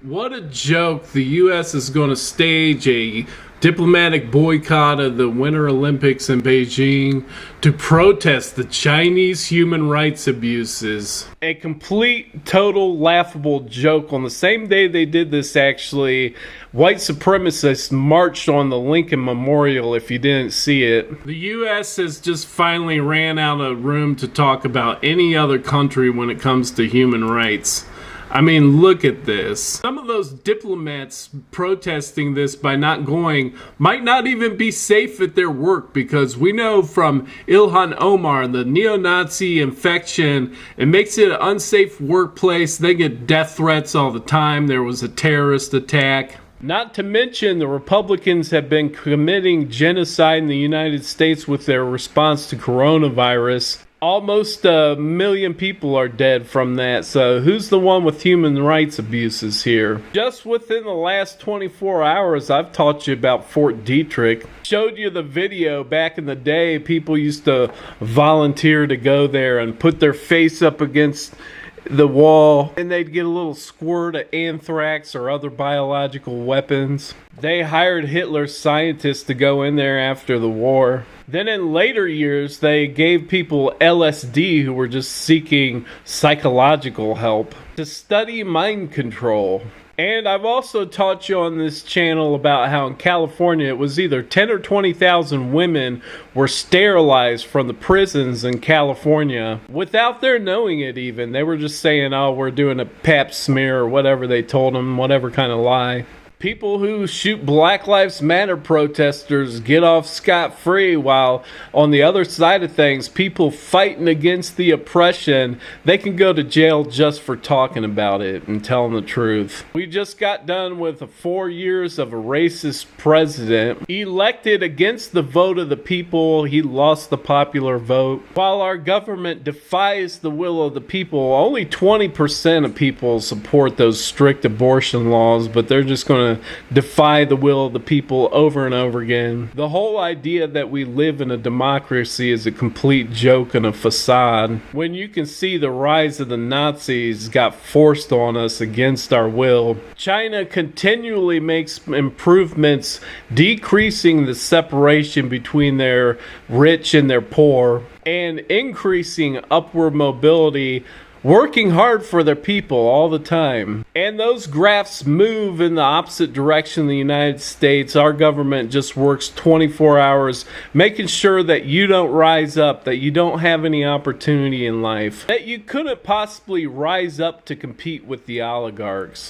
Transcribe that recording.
What a joke. The U.S. is going to stage a diplomatic boycott of the Winter Olympics in Beijing to protest the Chinese human rights abuses. A complete, total, laughable joke. On the same day they did this, actually, white supremacists marched on the Lincoln Memorial, if you didn't see it. The U.S. has just finally ran out of room to talk about any other country when it comes to human rights. I mean, look at this. Some of those diplomats protesting this by not going might not even be safe at their work, because we know from Ilhan Omar, the neo-Nazi infection, it makes it an unsafe workplace. They get death threats all the time. There was a terrorist attack. Not to mention, the Republicans have been committing genocide in the United States with their response to coronavirus. Almost 1 million people are dead from that, so who's the one with human rights abuses here? Just within the last 24 hours, I've taught you about Fort Detrick. Showed you the video back in the day. People used to volunteer to go there and put their face up against the wall, and they'd get a little squirt of anthrax or other biological weapons. They hired Hitler's scientists to go in there after the war. Then in later years, they gave people LSD who were just seeking psychological help to study mind control. And I've also taught you on this channel about how in California it was either 10 or 20,000 women were sterilized from the prisons in California without their knowing it even. They were just saying, oh, we're doing a pap smear or whatever they told them, whatever kind of lie. People who shoot Black Lives Matter protesters get off scot-free, while on the other side of things, people fighting against the oppression, they can go to jail just for talking about it and telling the truth. We just got done with 4 years of a racist president elected against the vote of the people. He lost the popular vote. While our government defies the will of the people, only 20% of people support those strict abortion laws, but they're just going to defy the will of the people over and over again. The whole idea that we live in a democracy is a complete joke and a facade, when you can see the rise of the Nazis got forced on us against our will. China continually makes improvements, decreasing the separation between their rich and their poor, and increasing upward mobility, working hard for their people all the time. And those graphs move in the opposite direction in the United States. Our government just works 24 hours, making sure that you don't rise up, that you don't have any opportunity in life, that you couldn't possibly rise up to compete with the oligarchs.